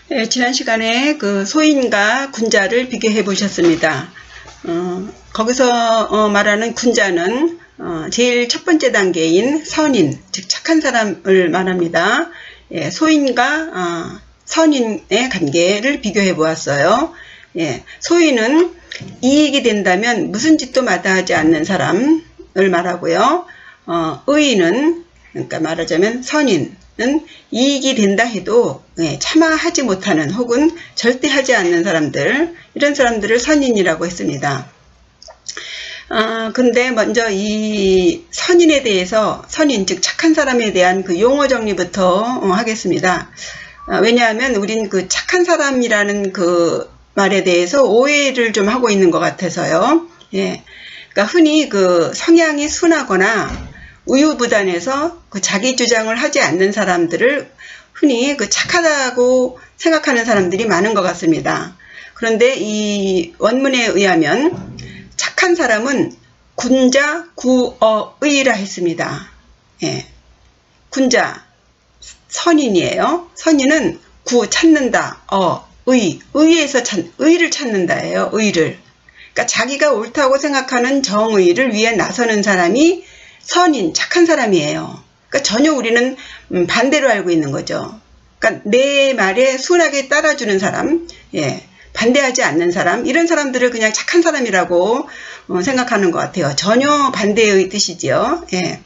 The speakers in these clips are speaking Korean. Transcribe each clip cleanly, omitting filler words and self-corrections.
네, 지난 시간에 그 소인과 군자를 비교해 보셨습니다. 거기서 말하는 군자는 제일 첫 번째 단계인 선인, 즉 착한 사람을 말합니다. 예, 소인과 선인의 관계를 비교해 보았어요. 예, 소인은 이익이 된다면 무슨 짓도 마다하지 않는 사람을 말하고요. 의인은, 그러니까 말하자면 선인은 이익이 된다 해도 차마 하지 못하는 혹은 절대 하지 않는 사람들, 이런 사람들을 선인이라고 했습니다. 근데 먼저 이 선인에 대해서, 선인 즉 착한 사람에 대한 그 용어 정리부터 하겠습니다. 왜냐하면 우린 그 착한 사람이라는 그 말에 대해서 오해를 좀 하고 있는 것 같아서요. 예. 그러니까 흔히 그 성향이 순하거나 우유부단해서 그 자기 주장을 하지 않는 사람들을 흔히 그 착하다고 생각하는 사람들이 많은 것 같습니다. 그런데 이 원문에 의하면 착한 사람은 군자 구어의라 했습니다. 예. 군자 선인이에요. 선인은 구 찾는다, 의에서 의를 찾는다예요. 의를. 그러니까 자기가 옳다고 생각하는 정의를 위해 나서는 사람이 선인, 착한 사람이에요. 그러니까 전혀 우리는 반대로 알고 있는 거죠. 그러니까 내 말에 순하게 따라주는 사람, 예, 반대하지 않는 사람, 이런 사람들을 그냥 착한 사람이라고 생각하는 것 같아요. 전혀 반대의 뜻이지요. 예.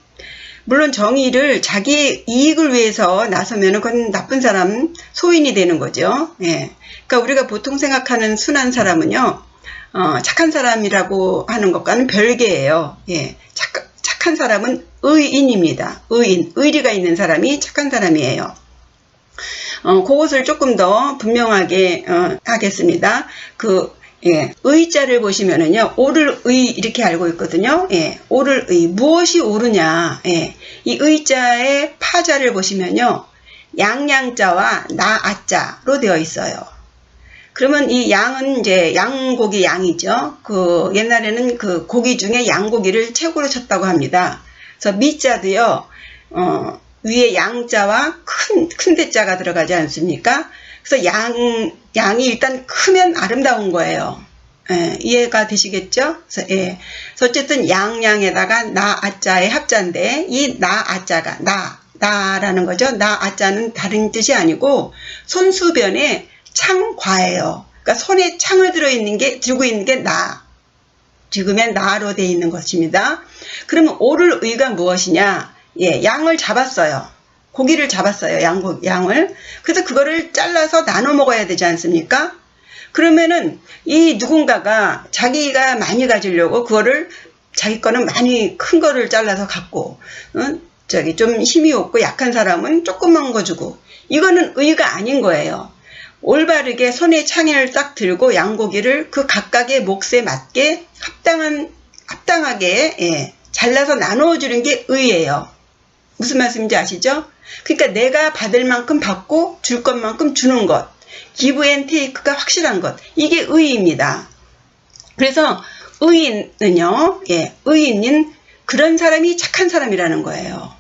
물론 정의를 자기 이익을 위해서 나서면 그건 나쁜 사람, 소인이 되는 거죠. 예. 그러니까 우리가 보통 생각하는 순한 사람은요, 착한 사람이라고 하는 것과는 별개예요. 예. 착한 사람은 의인입니다. 의인, 의리가 있는 사람이 착한 사람이에요. 그것을 조금 더 분명하게 하겠습니다. 예, 의자를 보시면은요, 옳을 의 이렇게 알고 있거든요. 예, 옳을 의, 무엇이 옳으냐. 예, 이 의자의 파자를 보시면요, 양양자와 나아자로 되어 있어요. 그러면 이 양은 이제 양고기 양이죠. 그 옛날에는 그 고기 중에 양고기를 최고로 쳤다고 합니다. 그래서 미자도요, 위에 양자와 큰 대자가 들어가지 않습니까? 그래서 양이 일단 크면 아름다운 거예요. 예, 이해가 되시겠죠? 그래서, 예. 그래서 어쨌든 양양에다가 나아자의 합자인데, 이 나아자가, 나라는 거죠. 나아자는 다른 뜻이 아니고, 손수변에 창과예요. 그러니까 손에 창을 들고 있는 게 나. 지금의 나로 되어 있는 것입니다. 그러면 옳을 의가 무엇이냐? 예, 양을 잡았어요. 고기를 잡았어요. 양을. 그래서 그거를 잘라서 나눠 먹어야 되지 않습니까? 그러면은 이 누군가가 자기가 많이 가지려고 그거를 자기 거는 많이 큰 거를 잘라서 갖고, 좀 힘이 없고 약한 사람은 조그만 거 주고, 이거는 의가 아닌 거예요. 올바르게 손에 창을 딱 들고 양고기를 그 각각의 몫에 맞게 합당하게, 예, 잘라서 나누어 주는 게 의예요. 무슨 말씀인지 아시죠? 그러니까 내가 받을 만큼 받고 줄 것만큼 주는 것, 기브 앤 테이크가 확실한 것, 이게 의입니다. 그래서 의인은요, 예, 의인인 그런 사람이 착한 사람이라는 거예요.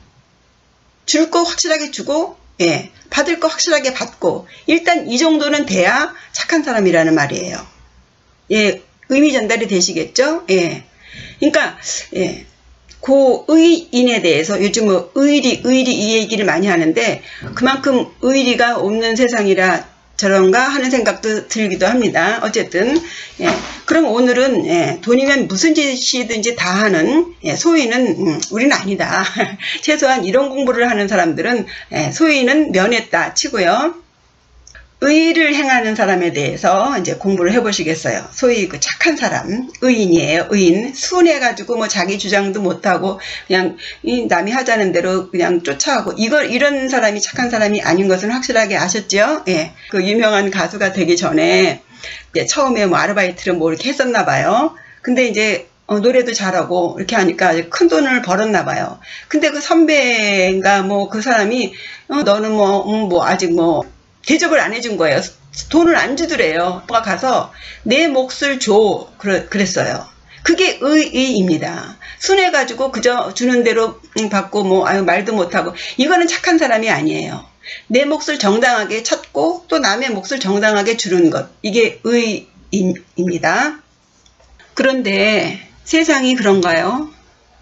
줄 거 확실하게 주고, 예, 받을 거 확실하게 받고, 일단 이 정도는 돼야 착한 사람이라는 말이에요. 예, 의미 전달이 되시겠죠? 예. 그러니까, 예. 그 의인에 대해서 요즘 뭐 의리 이 얘기를 많이 하는데, 그만큼 의리가 없는 세상이라 저런가 하는 생각도 들기도 합니다. 어쨌든, 예. 그럼 오늘은, 예, 돈이면 무슨 짓이든지 다 하는, 예, 소인은 우리는 아니다. 최소한 이런 공부를 하는 사람들은, 예, 소인은 면했다 치고요. 의를 행하는 사람에 대해서 이제 공부를 해보시겠어요. 소위 그 착한 사람, 의인이에요. 의인. 순해가지고 뭐 자기 주장도 못하고 그냥 남이 하자는 대로 그냥 쫓아가고, 이런 사람이 착한 사람이 아닌 것은 확실하게 아셨죠? 예. 그 유명한 가수가 되기 전에 이제 처음에 뭐 아르바이트를 뭐 이렇게 했었나 봐요. 근데 이제 노래도 잘하고 이렇게 하니까 큰 돈을 벌었나 봐요. 근데 그 선배인가 뭐 그 사람이 너는 뭐 아직 뭐 대접을 안 해준 거예요. 돈을 안 주더래요. 가서 내 몫을 줘 그랬어요. 그게 의입니다. 순해가지고 그저 주는 대로 받고 뭐 말도 못하고, 이거는 착한 사람이 아니에요. 내 몫을 정당하게 찾고 또 남의 몫을 정당하게 주는 것. 이게 의입니다. 그런데 세상이 그런가요?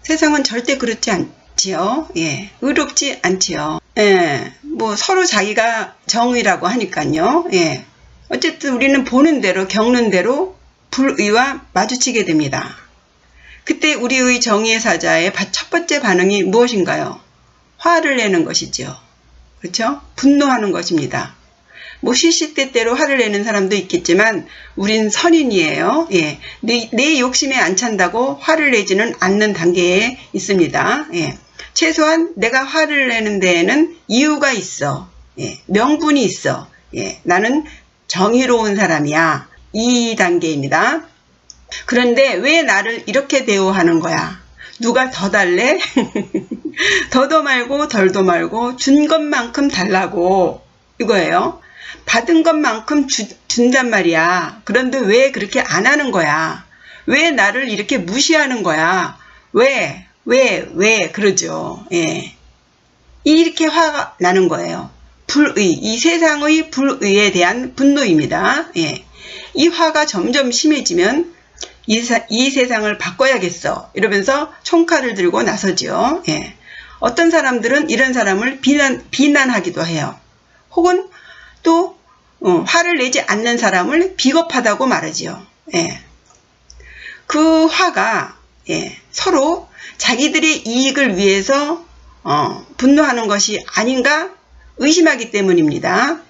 세상은 절대 그렇지 않지요. 예, 의롭지 않지요. 예, 뭐 서로 자기가 정의라고 하니까요. 예, 어쨌든 우리는 보는 대로 겪는 대로 불의와 마주치게 됩니다. 그때 우리의 정의의 사자의 첫 번째 반응이 무엇인가요? 화를 내는 것이죠. 그렇죠? 분노하는 것입니다. 뭐 시시때때로 화를 내는 사람도 있겠지만 우린 선인이에요. 예, 내 욕심에 안 찬다고 화를 내지는 않는 단계에 있습니다. 예, 최소한 내가 화를 내는 데에는 이유가 있어. 예, 명분이 있어. 예, 나는 정의로운 사람이야. 이 단계입니다. 그런데 왜 나를 이렇게 대우하는 거야? 누가 더 달래? 더도 말고 덜도 말고 준 것만큼 달라고 이거예요. 받은 것만큼 준단 말이야. 그런데 왜 그렇게 안 하는 거야? 왜 나를 이렇게 무시하는 거야? 왜 그러죠. 예. 이렇게 화가 나는 거예요. 불의, 이 세상의 불의에 대한 분노입니다. 예. 이 화가 점점 심해지면 이 세상을 바꿔야겠어. 이러면서 총칼을 들고 나서죠. 예. 어떤 사람들은 이런 사람을 비난하기도 해요. 혹은 또 화를 내지 않는 사람을 비겁하다고 말하지요. 예. 그 화가 서로 자기들의 이익을 위해서 분노하는 것이 아닌가 의심하기 때문입니다.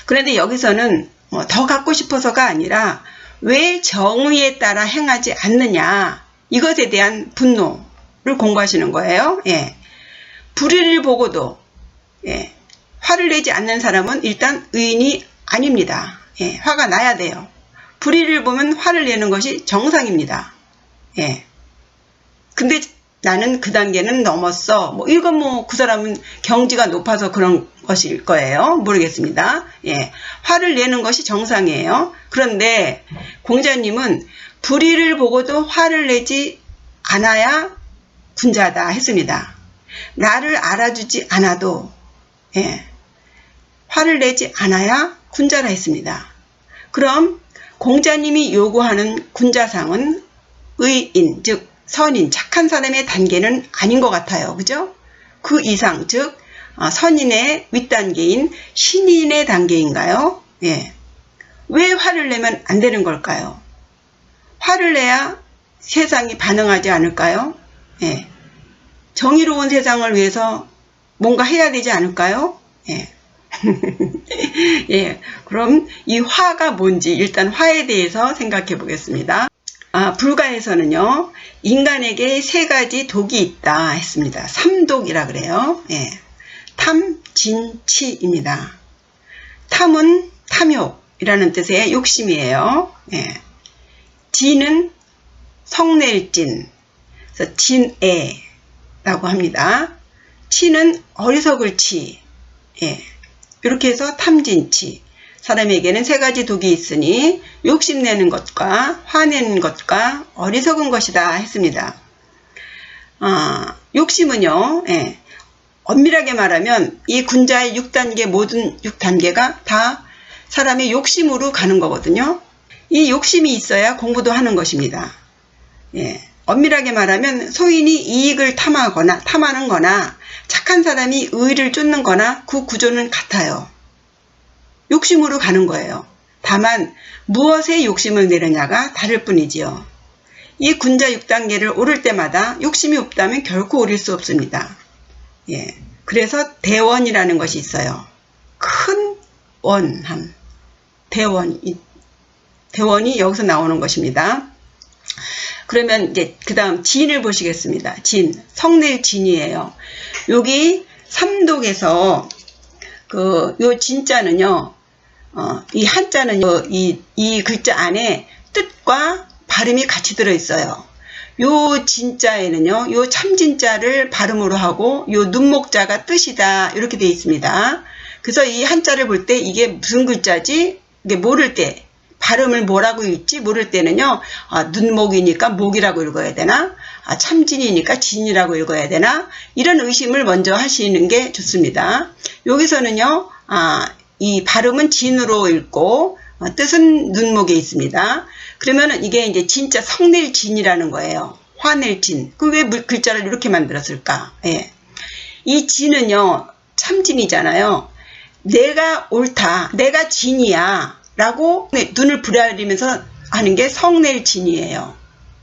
그런데 여기서는 더 갖고 싶어서가 아니라 왜 정의에 따라 행하지 않느냐 이것에 대한 분노를 공부하시는 거예요. 예. 불의를 보고도 화를 내지 않는 사람은 일단 의인이 아닙니다. 예. 화가 나야 돼요. 불의를 보면 화를 내는 것이 정상입니다. 예. 근데 나는 그 단계는 넘었어. 이건 그 사람은 경지가 높아서 그런 것일 거예요. 모르겠습니다. 예. 화를 내는 것이 정상이에요. 그런데 공자님은 불의를 보고도 화를 내지 않아야 군자다 했습니다. 나를 알아주지 않아도 화를 내지 않아야 군자라 했습니다. 그럼 공자님이 요구하는 군자상은 의인, 즉 선인, 착한 사람의 단계는 아닌 것 같아요. 그죠? 그 이상, 즉 선인의 윗단계인 신인의 단계인가요? 예. 왜 화를 내면 안 되는 걸까요? 화를 내야 세상이 반응하지 않을까요? 예. 정의로운 세상을 위해서 뭔가 해야 되지 않을까요? 예. 예. 그럼 이 화가 뭔지 일단 화에 대해서 생각해 보겠습니다. 불가에서는요, 인간에게 3가지 독이 있다 했습니다. 3독이라 그래요. 예. 탐, 진, 치입니다. 탐은 탐욕이라는 뜻의 욕심이에요. 예. 진은 성낼진, 그래서 진애라고 합니다. 치는 어리석을 치, 예. 이렇게 해서 탐진치. 사람에게는 3가지 독이 있으니 욕심내는 것과 화내는 것과 어리석은 것이다 했습니다. 욕심은요, 엄밀하게 말하면 이 군자의 6단계 모든 6단계가 다 사람의 욕심으로 가는 거거든요. 이 욕심이 있어야 공부도 하는 것입니다. 예. 엄밀하게 말하면 소인이 이익을 탐하는 거나 착한 사람이 의를 쫓는 거나 그 구조는 같아요. 욕심으로 가는 거예요. 다만 무엇에 욕심을 내느냐가 다를 뿐이지요. 이 군자 6단계를 오를 때마다 욕심이 없다면 결코 오를 수 없습니다. 예. 그래서 대원이라는 것이 있어요. 큰 원함. 대원이 여기서 나오는 것입니다. 그러면 이제 그 다음 진을 보시겠습니다. 진, 성낼 진이에요. 여기 삼독에서 요 진자는요, 이 한자는 이 글자 안에 뜻과 발음이 같이 들어있어요. 요 진자에는요, 요 참진자를 발음으로 하고 요 눈목자가 뜻이다 이렇게 되어 있습니다. 그래서 이 한자를 볼 때 이게 무슨 글자지? 이게 모를 때 발음을 뭐라고 읽지 모를 때는요, 눈목이니까 목이라고 읽어야 되나? 참진이니까 진이라고 읽어야 되나? 이런 의심을 먼저 하시는 게 좋습니다. 여기서는요, 이 발음은 진으로 읽고, 뜻은 눈목에 있습니다. 그러면은 이게 이제 진짜 성낼 진이라는 거예요. 화낼 진. 그 왜 글자를 이렇게 만들었을까? 예. 이 진은요, 참진이잖아요. 내가 옳다, 내가 진이야 라고 눈을 부라리면서 하는 게 성낼 진이에요.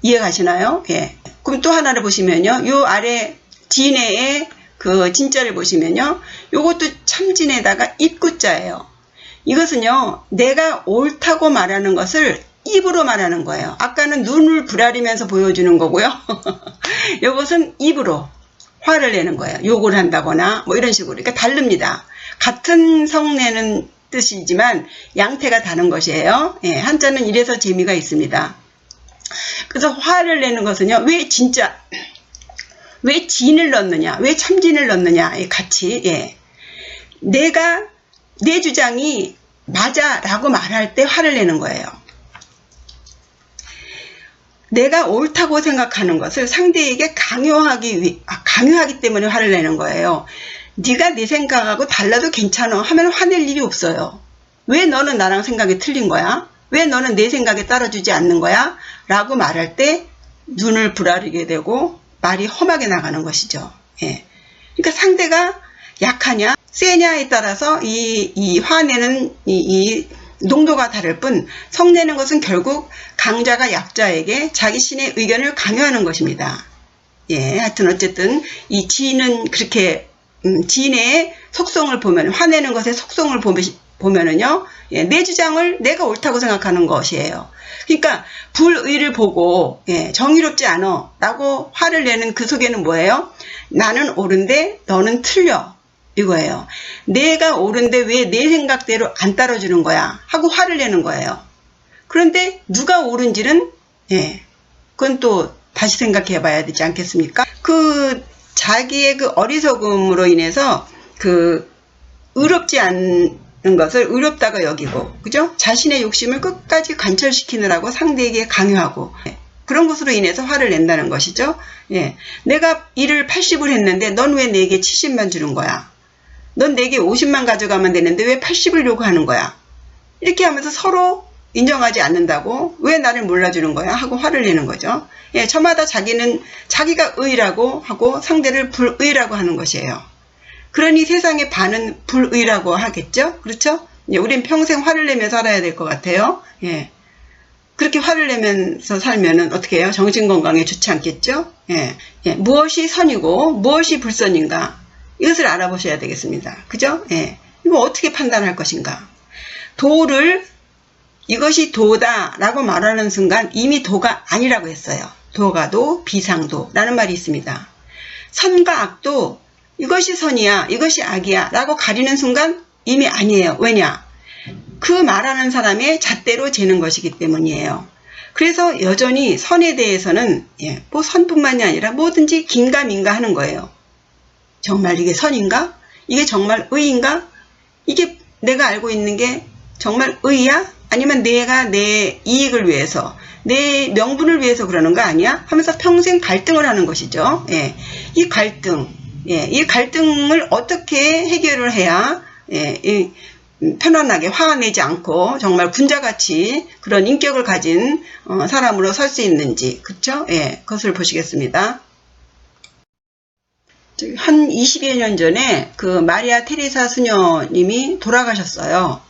이해가시나요? 예. 그럼 또 하나를 보시면요, 요 아래 진해의 그 진자를 보시면요, 요것도 참진에다가 입구자예요. 이것은요, 내가 옳다고 말하는 것을 입으로 말하는 거예요. 아까는 눈을 부라리면서 보여주는 거고요. 이것은 입으로 화를 내는 거예요. 욕을 한다거나 뭐 이런 식으로. 그러니까 다릅니다. 같은 성내는 뜻이지만 양태가 다른 것이에요. 예, 한자는 이래서 재미가 있습니다. 그래서 화를 내는 것은요, 왜 진을 넣느냐, 왜 참진을 넣느냐, 같이, 예. 내 주장이 맞아 라고 말할 때 화를 내는 거예요. 내가 옳다고 생각하는 것을 상대에게 강요하기 때문에 화를 내는 거예요. 네가 내 생각하고 달라도 괜찮아 하면 화낼 일이 없어요. 왜 너는 나랑 생각이 틀린 거야? 왜 너는 내 생각에 따라주지 않는 거야? 라고 말할 때 눈을 부라리게 되고 말이 험하게 나가는 것이죠. 예. 그러니까 상대가 약하냐 세냐에 따라서 이 화내는 이 농도가 다를 뿐 성내는 것은 결국 강자가 약자에게 자기 신의 의견을 강요하는 것입니다. 예, 하여튼 어쨌든 이 지는 그렇게 진의 속성을 보면, 화내는 것의 속성을 보면은요, 예, 내 주장을 내가 옳다고 생각하는 것이에요. 그러니까 불의를 보고, 예, 정의롭지 않아 라고 화를 내는 그 속에는 뭐예요? 나는 옳은데 너는 틀려. 이거예요. 내가 옳은데 왜 내 생각대로 안 따라주는 거야? 하고 화를 내는 거예요. 그런데 누가 옳은지는, 예, 그건 또 다시 생각해 봐야 되지 않겠습니까? 자기의 그 어리석음으로 인해서 의롭지 않은 것을 의롭다고 여기고, 그죠? 자신의 욕심을 끝까지 관철시키느라고 상대에게 강요하고, 그런 것으로 인해서 화를 낸다는 것이죠. 예. 내가 일을 80을 했는데 넌 왜 내게 70만 주는 거야? 넌 내게 50만 가져가면 되는데 왜 80을 요구하는 거야? 이렇게 하면서 서로 인정하지 않는다고 왜 나를 몰라주는 거야? 하고 화를 내는 거죠. 예, 저마다 자기가 의라고 하고 상대를 불의라고 하는 것이에요. 그러니 세상의 반은 불의라고 하겠죠? 그렇죠? 예, 우린 평생 화를 내며 살아야 될 것 같아요. 예. 그렇게 화를 내면서 살면은 어떻게 해요? 정신건강에 좋지 않겠죠? 예. 예. 무엇이 선이고 무엇이 불선인가? 이것을 알아보셔야 되겠습니다. 그죠? 예. 이거 어떻게 판단할 것인가? 이것이 도다 라고 말하는 순간 이미 도가 아니라고 했어요. 도가도 비상도라는 말이 있습니다. 선과 악도 이것이 선이야, 이것이 악이야 라고 가리는 순간 이미 아니에요. 왜냐? 그 말하는 사람의 잣대로 재는 것이기 때문이에요. 그래서 여전히 선에 대해서는, 예, 뭐 선뿐만이 아니라 뭐든지 긴가민가 하는 거예요. 정말 이게 선인가? 이게 정말 의인가? 이게 내가 알고 있는 게 정말 의야? 아니면 내가 내 이익을 위해서, 내 명분을 위해서 그러는 거 아니야? 하면서 평생 갈등을 하는 것이죠. 예. 이 갈등을 어떻게 해결을 해야, 예, 편안하게 화내지 않고 정말 군자같이 그런 인격을 가진 사람으로 설 수 있는지, 그쵸? 예, 그것을 보시겠습니다. 한 20여 년 전에 그 마리아 테레사 수녀님이 돌아가셨어요.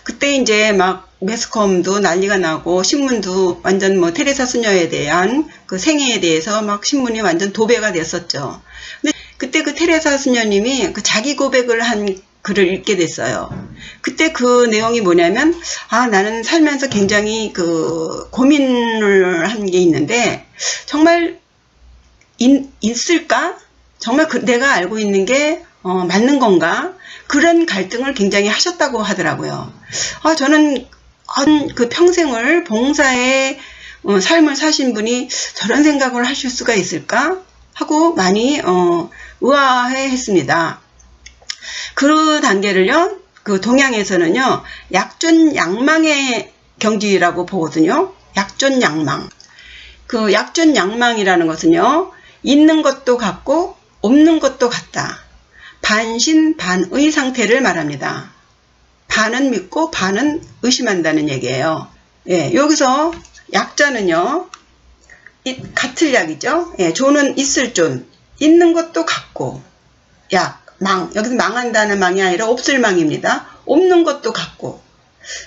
그때 이제 막 매스컴도 난리가 나고 신문도 완전 뭐 테레사 수녀에 대한 그 생애에 대해서 막 신문이 완전 도배가 됐었죠. 근데 그때 그 테레사 수녀님이 그 자기 고백을 한 글을 읽게 됐어요. 그때 그 내용이 뭐냐면, 나는 살면서 굉장히 그 고민을 한 게 있는데 정말 있을까? 정말 내가 알고 있는 게 맞는 건가? 그런 갈등을 굉장히 하셨다고 하더라고요. 저는 그 평생을 봉사의 삶을 사신 분이 저런 생각을 하실 수가 있을까? 하고 많이 의아해 했습니다. 그 단계를요, 그 동양에서는요, 약존양망의 경지라고 보거든요. 약존양망. 그 약존양망이라는 것은요, 있는 것도 같고 없는 것도 같다. 반신반의 상태를 말합니다. 반은 믿고 반은 의심한다는 얘기예요. 예, 여기서 약자는요, 같을 약이죠. 예, 조는 있을 존, 있는 것도 같고, 약, 망, 여기서 망한다는 망이 아니라 없을 망입니다. 없는 것도 같고,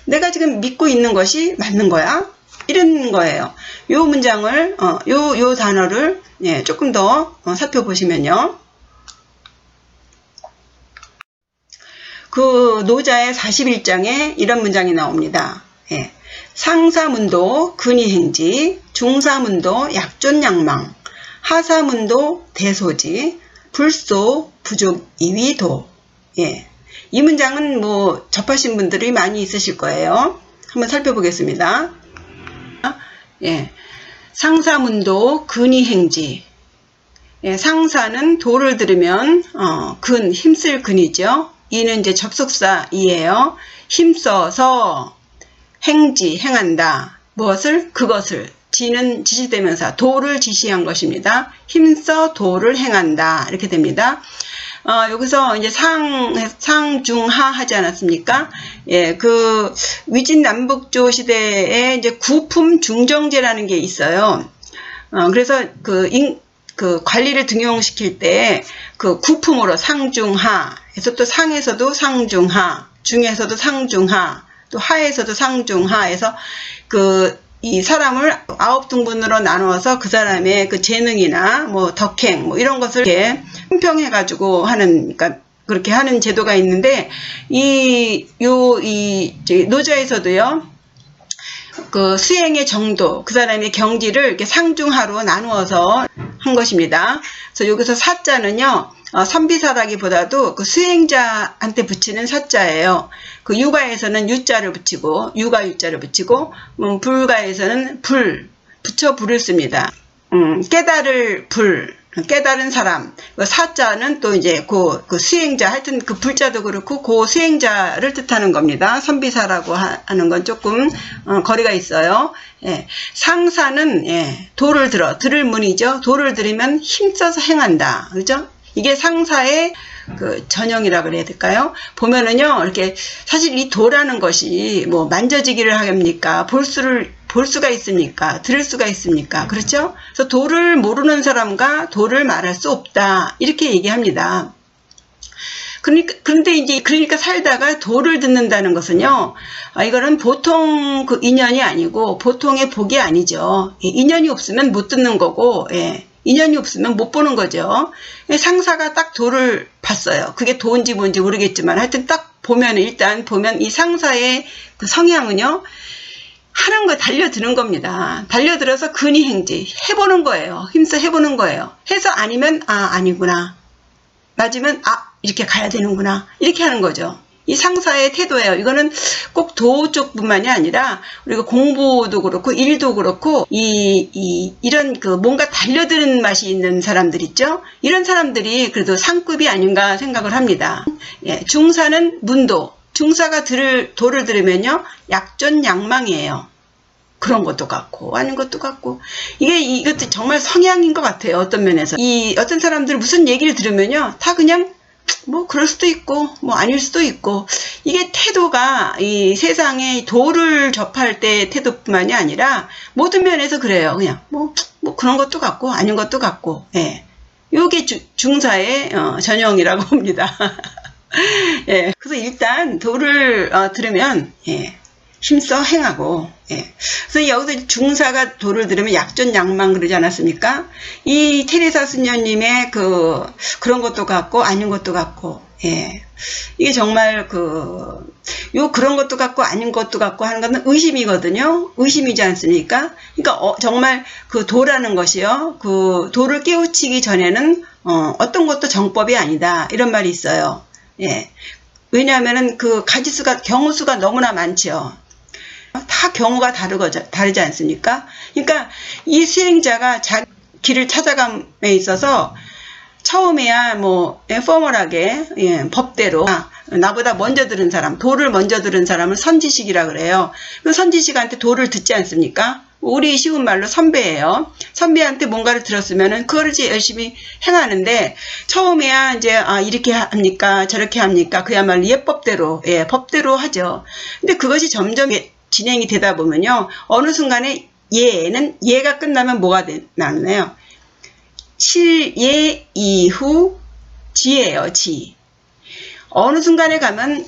내가 지금 믿고 있는 것이 맞는 거야? 이런 거예요. 요 문장을, 요 단어를, 예, 조금 더 살펴보시면요. 그 노자의 41장에 이런 문장이 나옵니다. 예. 상사문도 근위행지, 중사문도 약존양망, 하사문도 대소지, 불소 부족 이위도. 예. 이 문장은 뭐 접하신 분들이 많이 있으실 거예요. 한번 살펴보겠습니다. 예. 상사문도 근위행지. 예, 상사는 도를 들으면 근, 힘쓸 근이죠. 이는 이제 접속사 이에요. 힘써서 행지, 행한다. 무엇을? 그것을. 지는 지시대명사, 도를 지시한 것입니다. 힘써 도를 행한다. 이렇게 됩니다. 여기서 이제 상중하 하지 않았습니까? 예, 그 위진남북조 시대에 이제 구품 중정제라는 게 있어요. 그래서 그 관리를 등용시킬 때 그 구품으로 상중하, 해서 또 상에서도 상중하, 중에서도 상중하, 또 하에서도 상중하에서 이 사람을 9등분으로 나누어서 그 사람의 그 재능이나 뭐 덕행 뭐 이런 것을 이렇게 품평해가지고 하는, 그러니까 그렇게 하는 제도가 있는데, 노자에서도요, 그 수행의 정도, 그 사람의 경지를 이렇게 상중하로 나누어서 한 것입니다. 그래서 여기서 사자는요, 선비사라기보다도 그 수행자한테 붙이는 사자예요. 그 유가에서는 유자를 붙이고, 유자를 붙이고, 불가에서는 붙여 불을 씁니다. 깨달은 사람. 사자는 또 이제 그 수행자, 하여튼 그 불자도 그렇고, 그 수행자를 뜻하는 겁니다. 선비사라고 하는 건 조금, 거리가 있어요. 예. 상사는, 예, 도를 들을 문이죠. 도를 들으면 힘써서 행한다. 그죠? 이게 상사의 그 전형이라 그래야 될까요? 보면은요, 이렇게, 사실 이 도라는 것이 뭐 만져지기를 합니까? 볼 수가 있습니까? 들을 수가 있습니까? 그렇죠? 그래서 도를 모르는 사람과 도를 말할 수 없다. 이렇게 얘기합니다. 그러니까 살다가 도를 듣는다는 것은요, 이거는 보통 그 인연이 아니고, 보통의 복이 아니죠. 인연이 없으면 못 듣는 거고, 예. 인연이 없으면 못 보는 거죠. 상사가 딱 도를 봤어요. 그게 도인지 뭔지 모르겠지만, 하여튼 딱 보면, 일단 보면 이 상사의 그 성향은요, 하는 거 달려드는 겁니다. 달려들어서 근위행지 해보는 거예요. 힘써 해보는 거예요. 해서 아니면 아니구나. 맞으면 이렇게 가야 되는구나. 이렇게 하는 거죠. 이 상사의 태도예요. 이거는 꼭 도 쪽뿐만이 아니라 우리가 공부도 그렇고 일도 그렇고 이런 그 뭔가 달려드는 맛이 있는 사람들 있죠. 이런 사람들이 그래도 상급이 아닌가 생각을 합니다. 예, 중사는 문도. 중사가 도를 들으면요, 약존양망이에요. 그런 것도 같고 아닌 것도 같고, 이것도 정말 성향인 것 같아요. 어떤 면에서 어떤 사람들 무슨 얘기를 들으면요, 다 그냥 뭐 그럴 수도 있고 뭐 아닐 수도 있고, 이게 태도가 이 세상에 도를 접할 때 태도뿐만이 아니라 모든 면에서 그래요. 그냥 뭐 그런 것도 같고 아닌 것도 같고, 예, 요게 중사의 전형이라고 봅니다. 예, 그래서 일단 도를 들으면, 예, 힘써 행하고, 예. 그래서 여기서 중사가 도를 들으면 약존양망 그러지 않았습니까? 이 테레사 스녀님의 그런 것도 같고 아닌 것도 같고, 예. 이게 정말 그런 것도 같고 아닌 것도 같고 하는 건 의심이거든요. 의심이지 않습니까? 그러니까 정말 그 도라는 것이요, 그 도를 깨우치기 전에는 어떤 것도 정법이 아니다, 이런 말이 있어요. 예. 왜냐하면은 경우수가 너무나 많죠. 다 경우가 다르지 않습니까? 그러니까 이 수행자가 자기 길을 찾아감에 있어서 처음에야 포멀하게, 예, 법대로 나보다 먼저 들은 사람, 도를 먼저 들은 사람을 선지식이라 그래요. 그 선지식한테 도를 듣지 않습니까? 우리 쉬운 말로 선배예요. 선배한테 뭔가를 들었으면은 그거를 이제 열심히 행하는데 처음에야 이제 이렇게 합니까 저렇게 합니까 그야말로 예법대로 법대로 하죠. 근데 그것이 점점 진행이 되다 보면요 어느 순간에 예가 끝나면 뭐가 나나요? 실예 이후 지예요. 지. 어느 순간에 가면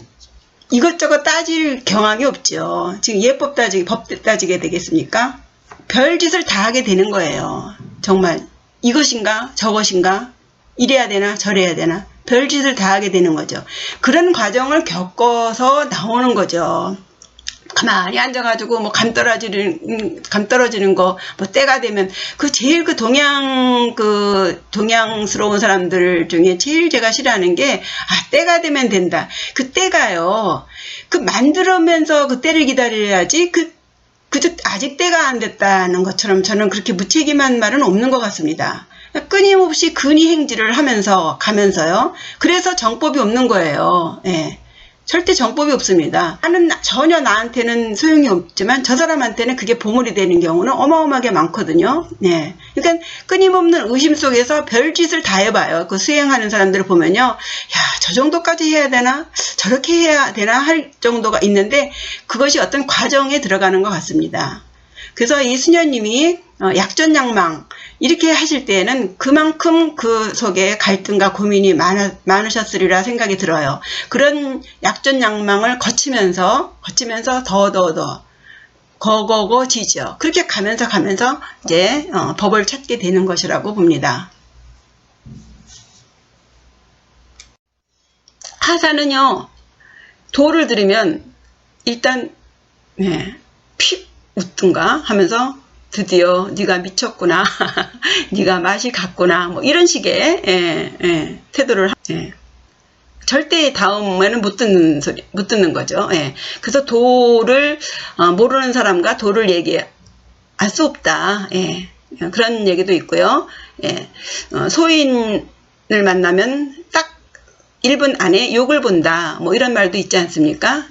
이것저것 따질 경황이 없죠. 지금 예법 따지기, 법 따지게 되겠습니까? 별짓을 다 하게 되는 거예요. 정말 이것인가 저것인가 이래야 되나 저래야 되나 별짓을 다 하게 되는 거죠. 그런 과정을 겪어서 나오는 거죠. 가만히 앉아가지고 뭐 감 떨어지는 거 뭐 때가 되면 제일 동양스러운 사람들 중에 제일 제가 싫어하는 게 때가 되면 된다. 그 때가요. 만들면서 그 때를 기다려야지 아직 때가 안 됐다는 것처럼 저는 그렇게 무책임한 말은 없는 것 같습니다. 끊임없이 근위행지를 가면서요. 그래서 정법이 없는 거예요. 예. 절대 정법이 없습니다. 전혀 나한테는 소용이 없지만 저 사람한테는 그게 보물이 되는 경우는 어마어마하게 많거든요. 네. 그러니까 끊임없는 의심 속에서 별짓을 다 해봐요. 수행하는 사람들을 보면요. 야, 저 정도까지 해야 되나? 저렇게 해야 되나? 할 정도가 있는데 그것이 어떤 과정에 들어가는 것 같습니다. 그래서 이 수녀님이 약전약망 이렇게 하실 때에는 그만큼 그 속에 갈등과 고민이 많으셨으리라 생각이 들어요. 그런 약전약망을 거치면서 더 거거지죠. 그렇게 가면서 이제 법을 찾게 되는 것이라고 봅니다. 하사는요 도를 들으면 일단 픽 웃든가 하면서 드디어 네가 미쳤구나 네가 맛이 갔구나 뭐 이런 식의 태도를 절대 다음에는 못 듣는 거죠. 그래서 도를 모르는 사람과 도를 얘기할 수 없다. 그런 얘기도 있고요. 소인을 만나면 딱 1분 안에 욕을 본다 뭐 이런 말도 있지 않습니까?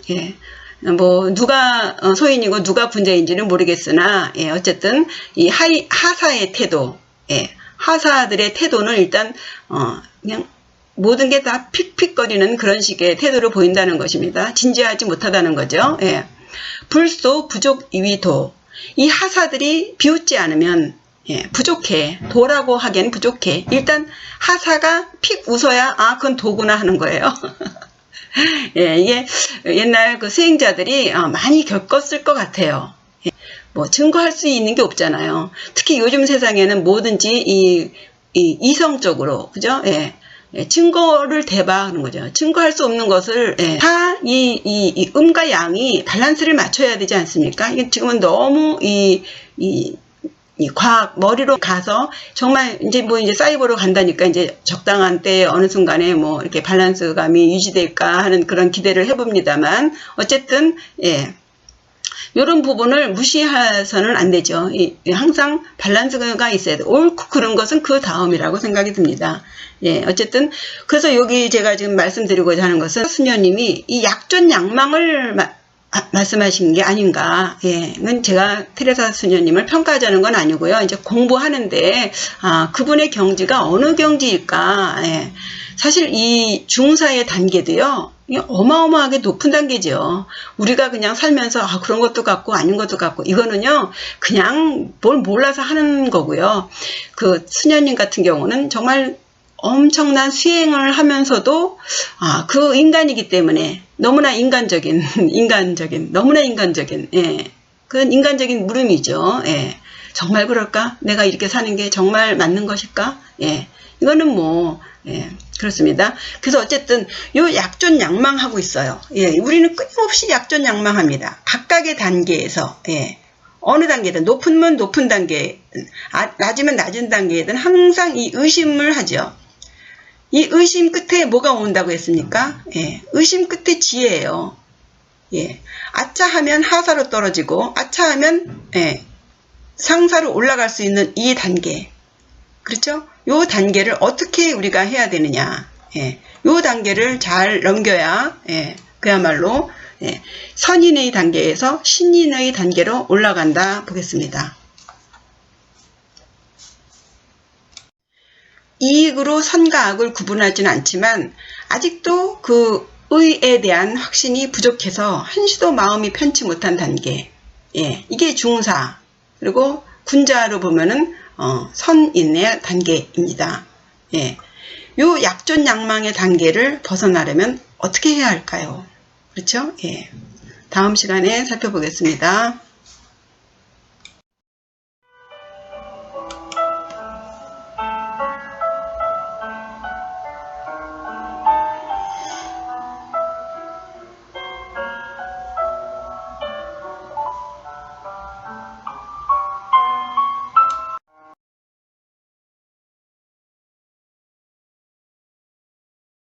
뭐 누가 소인이고 누가 분자인지는 모르겠으나 어쨌든 이 하사의 태도, 하사들의 태도는 일단 그냥 모든 게 다 픽픽거리는 그런 식의 태도를 보인다는 것입니다. 진지하지 못하다는 거죠. 불소 부족 이위도 이 하사들이 비웃지 않으면 부족해. 도라고 하기엔 부족해. 일단 하사가 픽 웃어야 그건 도구나 하는 거예요. 이게 옛날 수행자들이 많이 겪었을 것 같아요. 뭐 증거할 수 있는 게 없잖아요. 특히 요즘 세상에는 뭐든지 이성적으로 그죠? 증거를 대봐 하는 거죠. 증거할 수 없는 것을 다 이 음과 양이 밸런스를 맞춰야 되지 않습니까? 이게 지금은 너무 이 과학 머리로 가서 정말 이제 사이버로 간다니까 이제 적당한 때에 어느 순간에 뭐 이렇게 밸런스감이 유지될까 하는 그런 기대를 해봅니다만 어쨌든 이런 부분을 무시해서는 안 되죠. 항상 밸런스가 있어야 돼. 옳고 그른 것은 그 다음이라고 생각이 듭니다. 어쨌든 그래서 여기 제가 지금 말씀드리고자 하는 것은 수녀님이 이 약전약망을 말씀하신 게 아닌가. 이건 제가 테레사 수녀님을 평가하자는 건 아니고요. 이제 공부하는데 그분의 경지가 어느 경지일까. 사실 이 중사의 단계도요. 어마어마하게 높은 단계죠. 우리가 그냥 살면서 그런 것도 같고 아닌 것도 같고 이거는요. 그냥 뭘 몰라서 하는 거고요. 그 수녀님 같은 경우는 정말 엄청난 수행을 하면서도 그 인간이기 때문에 너무나 인간적인 그런 인간적인 물음이죠. 정말 그럴까? 내가 이렇게 사는 게 정말 맞는 것일까? 이거는 뭐 그렇습니다. 그래서 어쨌든 요 약전약망하고 있어요. 우리는 끊임없이 약전약망합니다. 각각의 단계에서 어느 단계든 높으면 높은 단계, 낮으면 낮은 단계든 항상 이 의심을 하죠. 이 의심 끝에 뭐가 온다고 했습니까? 의심 끝에 지혜예요. 아차 하면 하사로 떨어지고 아차 하면 상사로 올라갈 수 있는 이 단계. 그렇죠? 요 단계를 어떻게 우리가 해야 되느냐. 요 단계를 잘 넘겨야 그야말로 예, 선인의 단계에서 신인의 단계로 올라간다 보겠습니다. 이익으로 선과 악을 구분하지는 않지만 아직도 그 의에 대한 확신이 부족해서 한시도 마음이 편치 못한 단계. 예, 이게 중사. 그리고 군자로 보면은 선인의 단계입니다. 예, 요 약존약망의 단계를 벗어나려면 어떻게 해야 할까요? 그렇죠? 예, 다음 시간에 살펴보겠습니다.